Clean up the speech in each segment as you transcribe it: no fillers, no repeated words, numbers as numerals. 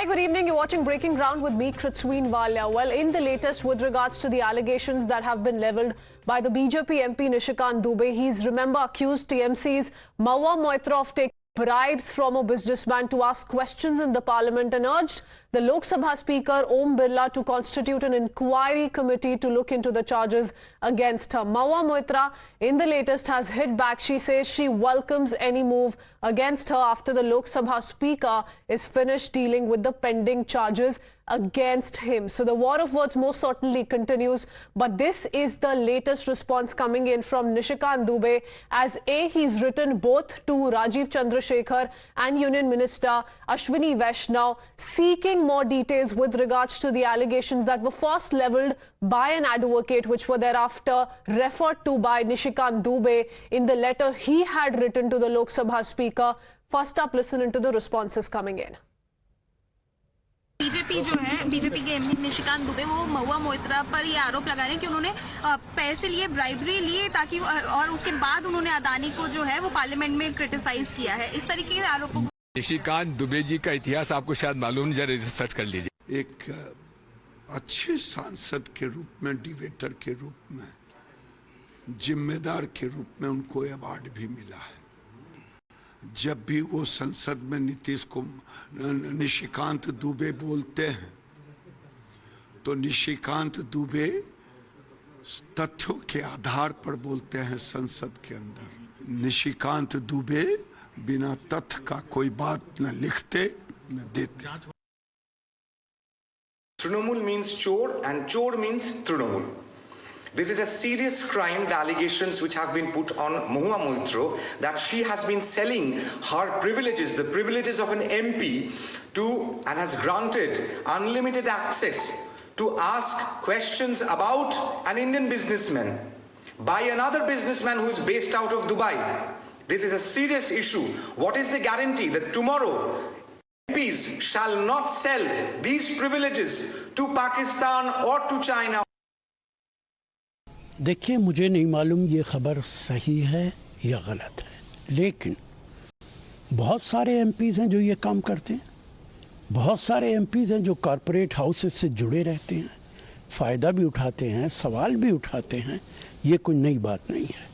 Hey, good evening. You're watching Breaking Ground with me, Kritsween Walia. Well, in the latest with regards to the allegations that have been leveled by the BJP MP Nishikant Dubey, he's, remember, accused TMC's Mahua Moitra of taking bribes from a businessman to ask questions in the parliament and urged the Lok Sabha Speaker Om Birla to constitute an inquiry committee to look into the charges against her. Mahua Moitra, in the latest, has hit back. She says she welcomes any move against her after the Lok Sabha Speaker is finished dealing with the pending charges against him. So the war of words most certainly continues, but this is the latest response coming in from Nishikant Dubey, as he's written both to Rajeev Chandrashekhar and Union Minister Ashwini Vaishnav seeking more details with regards to the allegations that were first leveled by an advocate, which were thereafter referred to by Nishikant Dubey in the letter he had written to the Lok Sabha Speaker. First up, listen into the responses coming in. BJP जो है, BJP के MP Nishikant Dubey वो महुआ मोइत्रा पर ये आरोप लगा रहे हैं कि उन्होंने पैसे लिए, ब्राइबरी लिए, ताकि और उसके बाद उन्होंने अदानी को जो है वो पार्लियामेंट में क्रिटिसाइज किया है। इस तरीके के आरोपों को निशिकांत दुबे जी का इतिहास आपको शायद मालूम, जरा रिसर्च कर लीजिए। एक अच्छे सांसद के रूप में, डिबेटर के रूप में, जिम्मेदार के रूप में उनको अवार्ड भी मिला है। जब भी वो संसद में निशिकांत दुबे बोलते हैं तो निशिकांत दुबे तथ्यों के आधार पर बोलते हैं। संसद के अंदर निशिकांत दुबे बिना तथ्य का कोई बात न लिखते न देते। Trinamool means chor and chor means Trinamool. This is a serious crime, the allegations which have been put on Mahua Moitra, that she has been selling her privileges, the privileges of an MP, and has granted unlimited access to ask questions about an Indian businessman by another businessman who is based out of Dubai. This is a serious issue. What is the guarantee that tomorrow MPs shall not sell these privileges to Pakistan or to China? देखिए, मुझे नहीं मालूम ये खबर सही है या गलत है, लेकिन बहुत सारे एमपीज़ हैं जो ये काम करते हैं। बहुत सारे एमपीज़ हैं जो कॉरपोरेट हाउसेस से जुड़े रहते हैं, फ़ायदा भी उठाते हैं, सवाल भी उठाते हैं। ये कोई नई बात नहीं है।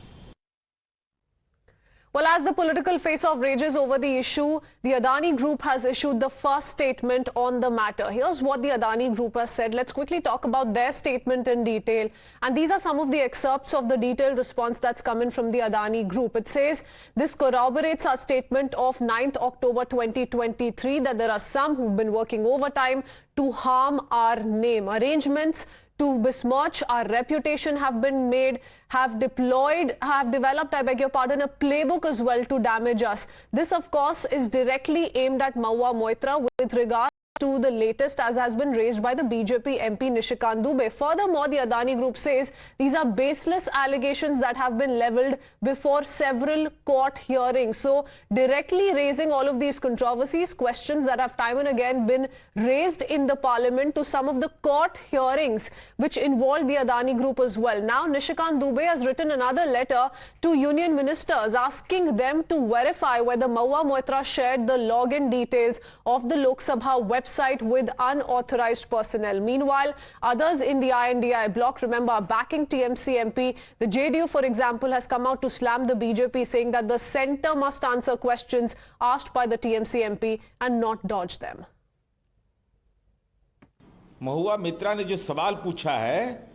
Well, as the political face-off rages over the issue, the Adani Group has issued the first statement on the matter. Here's what the Adani Group has said. Let's quickly talk about their statement in detail. And these are some of the excerpts of the detailed response that's come in from the Adani Group. It says, this corroborates our statement of 9th October 2023 that there are some who've been working overtime to harm our name. Arrangements to besmirch our reputation have been made, have developed, I beg your pardon, a playbook as well to damage us. This, of course, is directly aimed at Mahua Moitra with regard to the latest as has been raised by the BJP MP Nishikant Dubey. Furthermore, the Adani Group says these are baseless allegations that have been leveled before several court hearings. So directly raising all of these controversies, questions that have time and again been raised in the parliament to some of the court hearings which involved the Adani Group as well. Now Nishikant Dubey has written another letter to union ministers asking them to verify whether Mahua Moitra shared the login details of the Lok Sabha website with unauthorized personnel. Meanwhile, others in the INDI bloc, remember, are backing TMC MP. The JDU, for example, has come out to slam the BJP, saying that the centre must answer questions asked by the TMC MP and not dodge them. महुआ मित्रा ने जो सवाल पूछा है,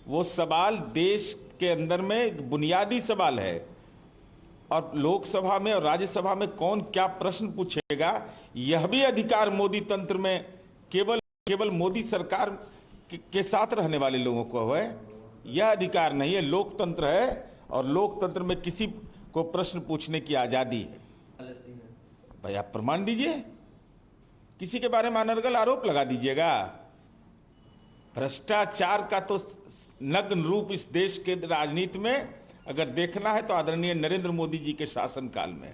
वो सवाल देश के अंदर में एक बुनियादी सवाल है, और लोकसभा में और राज्यसभा में कौन क्या प्रश्न पूछेगा, यह भी अधिकार मोदी तंत्र में केवल मोदी सरकार के साथ रहने वाले लोगों को है। यह अधिकार नहीं है, लोकतंत्र है, और लोकतंत्र में किसी को प्रश्न पूछने की आजादी है। भाई आप प्रमाण दीजिए, किसी के बारे में अनर्गल आरोप लगा दीजिएगा। भ्रष्टाचार का तो नग्न रूप इस देश के राजनीति में अगर देखना है तो आदरणीय नरेंद्र मोदी जी के शासनकाल में।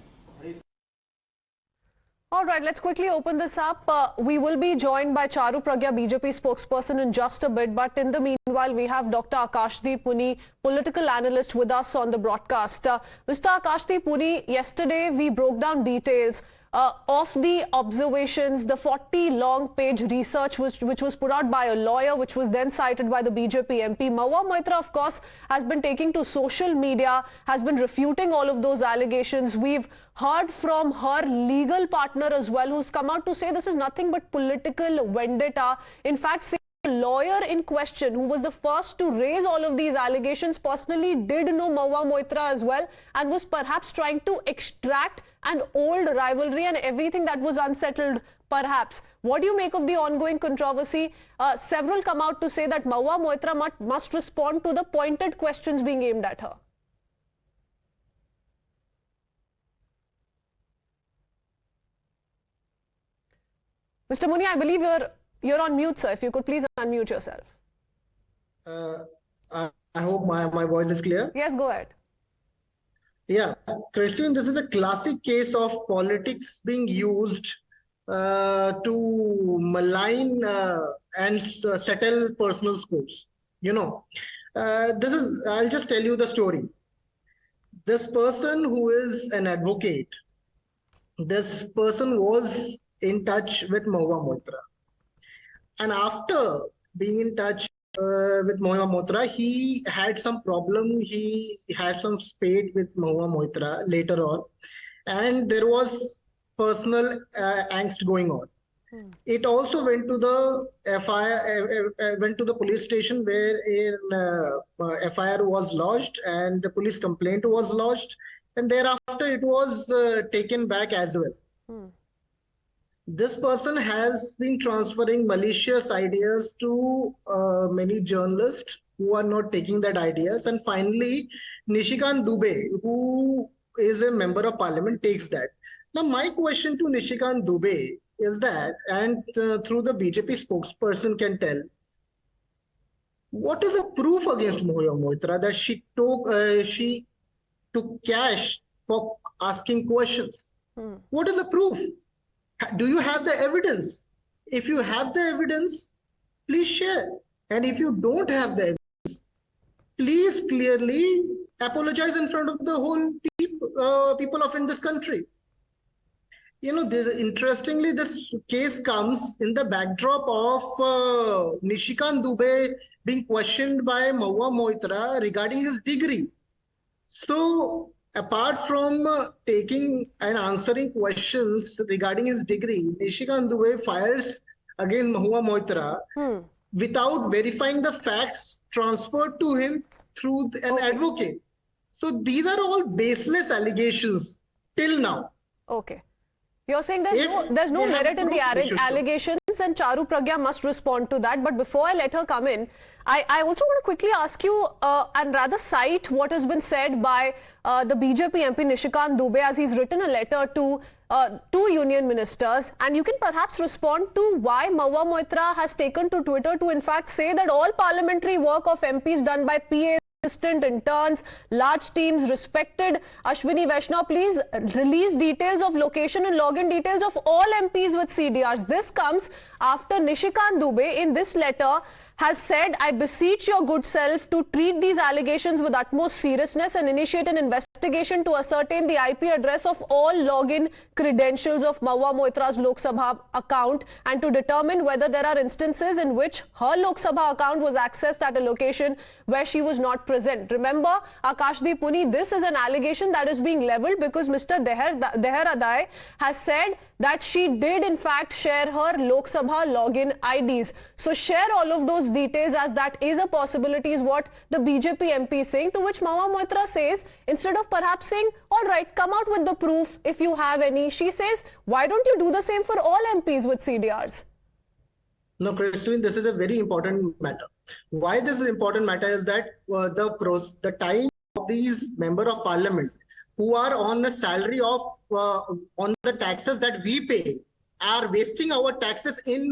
All right, let's quickly open this up. We will be joined by Charu Pragya, BJP spokesperson, in just a bit. But in the meanwhile, we have Dr. Akashdeep Puni, political analyst, with us on the broadcast. Mr. Akashdeep Puni, yesterday we broke down details of the observations, the 40-long page research which was put out by a lawyer, which was then cited by the BJP MP. Mahua Moitra, of course, has been taking to social media, has been refuting all of those allegations. We've heard from her legal partner as well, who's come out to say this is nothing but political vendetta. In fact, the lawyer in question, who was the first to raise all of these allegations, personally did know Mahua Moitra as well and was perhaps trying to extract an old rivalry and everything that was unsettled, perhaps. What do you make of the ongoing controversy? Several come out to say that Mahua Moitra must respond to the pointed questions being aimed at her. Mr. Muni, I believe you're on mute, sir. If you could please unmute yourself. I hope my voice is clear. Yes, go ahead. Yeah, Christian, this is a classic case of politics being used to malign and settle personal scores. You know, I'll just tell you the story. This person who is an advocate, this person was in touch with Mahua Moitra. And after being in touch with Mahua Moitra, he had some problem. He had some spate with Mahua Moitra later on. And there was personal angst going on. It also went to the FIR, went to the police station where an FIR was lodged and the police complaint was lodged. And thereafter it was taken back as well. This person has been transferring malicious ideas to many journalists who are not taking that ideas. And finally, Nishikant Dubey, who is a member of parliament, takes that. Now, my question to Nishikant Dubey is that, and through the BJP spokesperson can tell, what is the proof against Mahua Moitra that she took cash for asking questions? What is the proof? Do you have the evidence? If you have the evidence, please share. And if you don't have the evidence, please clearly apologize in front of the whole people of in this country. You know, interestingly, this case comes in the backdrop of Nishikant Dubey being questioned by Mahua Moitra regarding his degree. So, apart from taking and answering questions regarding his degree, Nishikant Dubey fires against Mahua Moitra without verifying the facts transferred to him through an advocate. So these are all baseless allegations till now. Okay. You're saying there's no merit in the allegations, and Charu Pragya must respond to that. But before I let her come in, I also want to quickly ask you and rather cite what has been said by the BJP MP Nishikant Dubey, as he's written a letter to two union ministers, and you can perhaps respond to why Mahua Moitra has taken to Twitter to in fact say that all parliamentary work of MPs done by PAs, assistant interns, large teams, respected Ashwini, Vaishnav, please release details of location and login details of all MPs with CDRs. This comes after Nishikant Dubey in this letter has said, I beseech your good self to treat these allegations with utmost seriousness and initiate an investigation to ascertain the IP address of all login credentials of Mahua Moitra's Lok Sabha account and to determine whether there are instances in which her Lok Sabha account was accessed at a location where she was not present. Remember, Akashdeep Puni, this is an allegation that is being leveled because Mr. Deher Adai has said that she did in fact share her Lok Sabha login IDs. So share all of those details, as that is a possibility, is what the BJP MP is saying, to which Mahua Moitra says, instead of perhaps saying, all right, come out with the proof if you have any, she says, why don't you do the same for all MPs with CDRs? No, Christine, this is a very important matter. Why this is important matter is that the time of these member of parliament who are on the salary of on the taxes that we pay are wasting our taxes in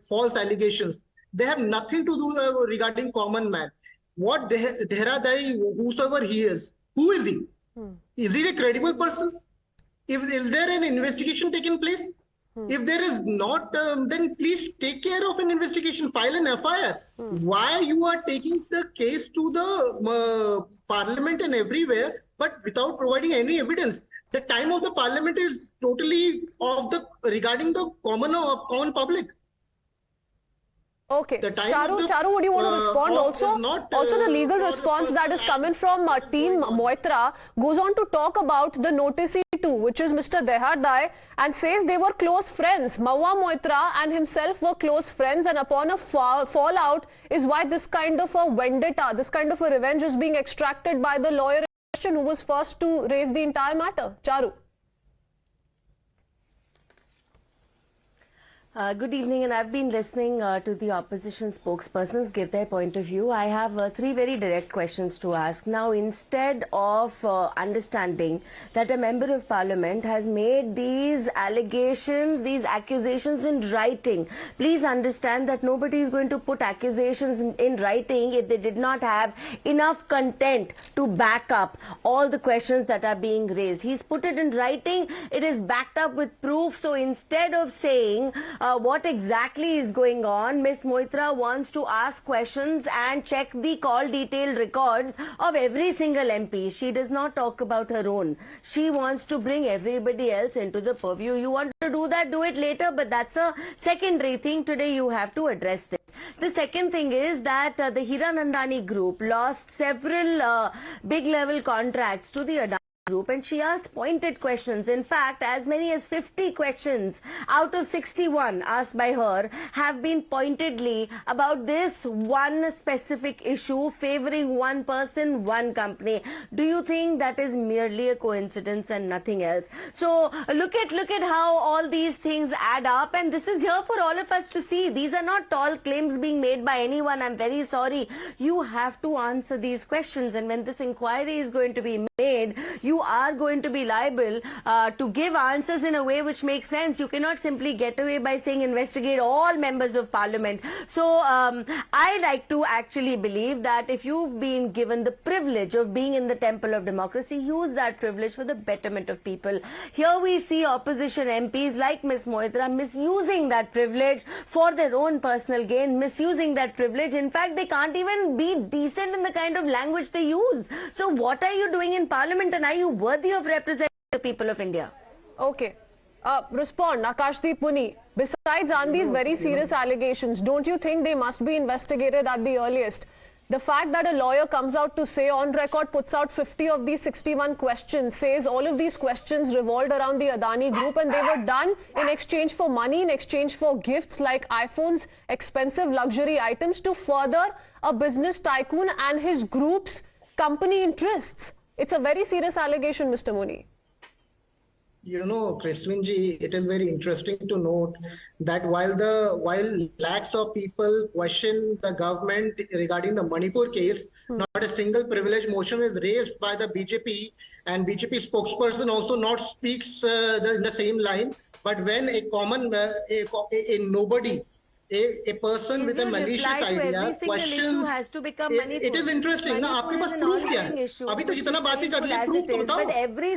false allegations. They have nothing to do regarding common man. What Deheradai, whosoever he is, who is he? Is he a credible person? Is there an investigation taking place? If there is not, then please take care of an investigation, file an FIR. Why you are taking the case to the parliament and everywhere, but without providing any evidence? The time of the parliament is totally regarding the common public. Okay, Charu, would you want to respond also? The legal response that is coming from Team Moitra goes on to talk about the notice too, which is Mr. Dehardai, and says they were close friends. Mahua Moitra and himself were close friends, and upon a fallout is why this kind of a vendetta, this kind of a revenge is being extracted by the lawyer in question who was first to raise the entire matter. Charu. Good evening, and I've been listening to the opposition spokespersons give their point of view. I have three very direct questions to ask. Now, instead of understanding that a member of parliament has made these allegations, these accusations in writing, please understand that nobody is going to put accusations in writing if they did not have enough content to back up all the questions that are being raised. He's put it in writing, it is backed up with proof. So instead of saying what exactly is going on, Ms. Moitra wants to ask questions and check the call detailed records of every single MP. She does not talk about her own. She wants to bring everybody else into the purview. You want to do that, do it later, but that's a secondary thing. Today you have to address this. The second thing is that the Hiranandani group lost several big level contracts to the Adani group, and she asked pointed questions. In fact, as many as 50 questions out of 61 asked by her have been pointedly about this one specific issue favoring one person, one company. Do you think that is merely a coincidence and nothing else? So look at how all these things add up, and this is here for all of us to see. These are not tall claims being made by anyone. I'm very sorry. You have to answer these questions, and when this inquiry is going to be made, you are going to be liable to give answers in a way which makes sense. You cannot simply get away by saying investigate all members of parliament. So I like to actually believe that if you've been given the privilege of being in the temple of democracy, use that privilege for the betterment of people. Here we see opposition MPs like Ms. Moitra misusing that privilege for their own personal gain, misusing that privilege. In fact, they can't even be decent in the kind of language they use. So what are you doing in parliament, and are you worthy of representing the people of India? Okay. Respond, Akashdeep Muni. Besides Andi's very serious allegations, don't you think they must be investigated at the earliest? The fact that a lawyer comes out to say on record, puts out 50 of these 61 questions, says all of these questions revolved around the Adani group and they were done in exchange for money, in exchange for gifts like iPhones, expensive luxury items to further a business tycoon and his group's company interests. It's a very serious allegation, Mr. Muni. You know, Kriswinji, it is very interesting to note that while lakhs of people question the government regarding the Manipur case, not a single privilege motion is raised by the BJP, and BJP spokesperson also not speaks in the same line. But when a common, a nobody, a person with a malicious idea questions, it is interesting. ना आपके पास proof क्या है? अभी तो इतना बातें कर लिया, proof तो बताओ.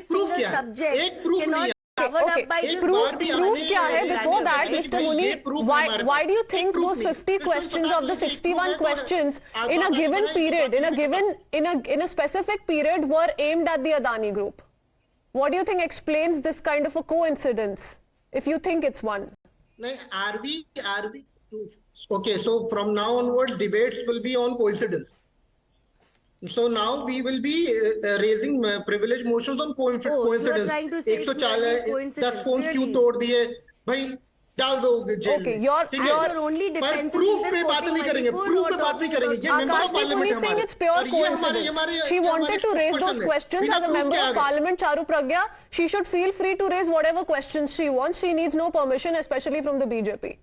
Proof क्या है? एक proof नहीं है. Okay, proof क्या है? Before that, Mr. Muni, why do you think those 50 questions of the 61 questions in a given period, in a specific period, were aimed at the Adani group? What do you think explains this kind of a coincidence, if you think it's one? Are we? Okay, so from now onwards, debates will be on coincidence. So now we will be raising privilege motions on coincidence. 110 phone क्यों तोड़ दिए भाई, डाल दो jail. Okay, your only defense proof पे बात नहीं करेंगे, proof पे बात नहीं करेंगे. ये member of parliament है saying it's pure coincidence. She wanted to raise those questions as a member of parliament, Charu Pragya. She should feel free to raise whatever questions she wants. She needs no permission, especially from the BJP.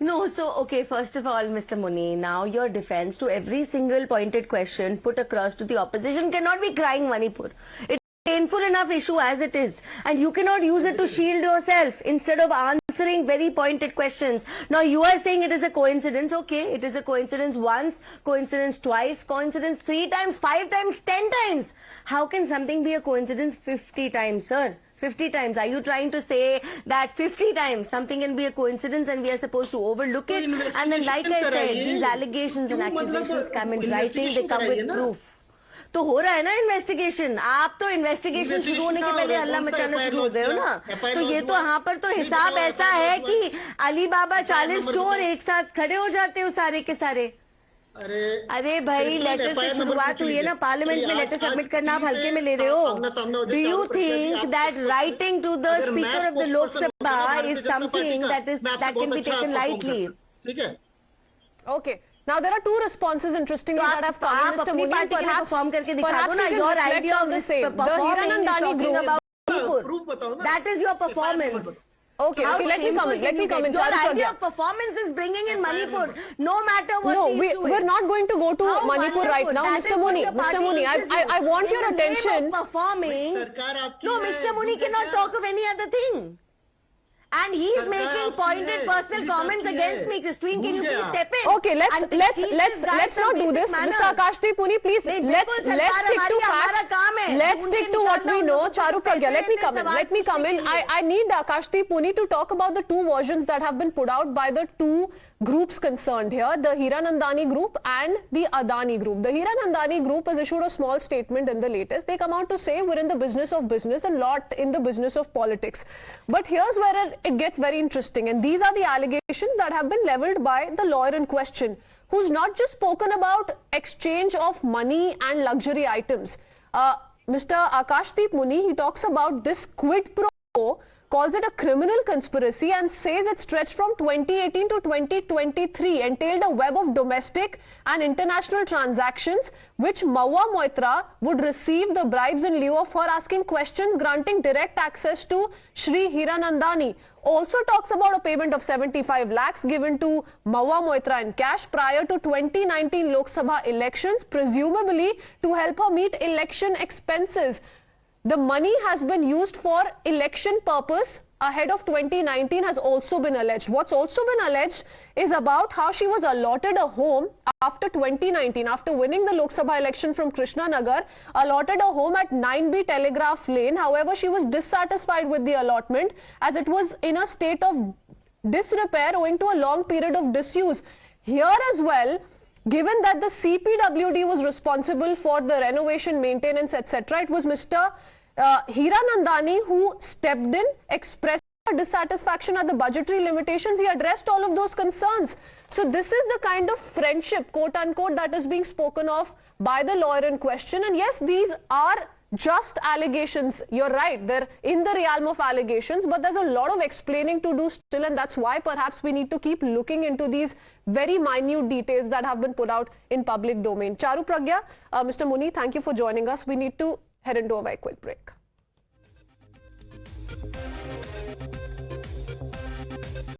No, so, okay, first of all, Mr. Muni, now your defense to every single pointed question put across to the opposition cannot be crying Manipur. It pertains painful enough issue as it is, and you cannot use it to shield yourself instead of answering very pointed questions. Now you are saying it is a coincidence. Okay, it is a coincidence once, coincidence twice, coincidence 3 times, 5 times, 10 times. How can something be a coincidence 50 times, sir? 50 times. Are you trying to say that 50 times something can be a coincidence and we are supposed to overlook it? And then, like I said, these allegations and accusations come in writing, they come with proof. तो हो रहा है ना investigation. आप तो investigation शुरू होने के पहले हल्ला मचाना शुरू हो गए हो ना. तो ये तो यहाँ पर तो हिसाब ऐसा है कि अली बाबा 40 चोर एक साथ खड़े हो जाते हो सारे के सारे. अरे भाई, लेटर से शुरुआत हुई है ना. पार्लियामेंट में लेटर सबमिट करना आप हल्के में ले रहे हो. Do you think that writing to the speaker of the Lok Sabha is something that can be taken lightly? ठीक है. Okay. Now there are two responses interestingly that have come. Mr. Muni, perhaps you can your idea of the same. The Hiranandani group. That is your performance. Okay, let me come in. Your idea of performance is bringing in Manipur, no matter what the issue is. We're not going to go to Manipur right now. Mr. Muni, I want your attention. Performing. No, Mr. Muni cannot talk of any other thing. And he's making pointed personal comments against me. Christine, can you please step in? Okay, let's not do this. Mr. Akashdeep Muni, please, let's stick to facts. Let's stick to what we know. Charu Pragya, let me come in. I need Akashdeep Muni to talk about the two versions that have been put out by the two groups concerned here, the Hiranandani group and the Adani group. The Hiranandani group has issued a small statement in the latest. They come out to say we're in the business of business and not in the business of politics. But here's where it gets very interesting, and these are the allegations that have been leveled by the lawyer in question, who's not just spoken about exchange of money and luxury items. Mr. Akashdeep Muni, he talks about this quid pro quo, calls it a criminal conspiracy and says it stretched from 2018 to 2023, entailed a web of domestic and international transactions which Mahua Moitra would receive the bribes in lieu of her asking questions, granting direct access to Shri Hiranandani. Also talks about a payment of 75 lakhs given to Mahua Moitra in cash prior to 2019 Lok Sabha elections, presumably to help her meet election expenses. The money has been used for election purpose ahead of 2019 has also been alleged. What's also been alleged is about how she was allotted a home after 2019, after winning the Lok Sabha election from Krishna Nagar, allotted a home at 9B Telegraph Lane. However, she was dissatisfied with the allotment as it was in a state of disrepair owing to a long period of disuse. Here as well, given that the CPWD was responsible for the renovation, maintenance, etc., it was Mr. Hiranandani who stepped in, expressed dissatisfaction at the budgetary limitations. He addressed all of those concerns. So this is the kind of friendship, quote unquote, that is being spoken of by the lawyer in question. And yes, these are just allegations. You're right, they're in the realm of allegations, but there's a lot of explaining to do still, and that's why perhaps we need to keep looking into these very minute details that have been put out in public domain. Charu Pragya, Mr. Muni, thank you for joining us. We need to head into a very quick break.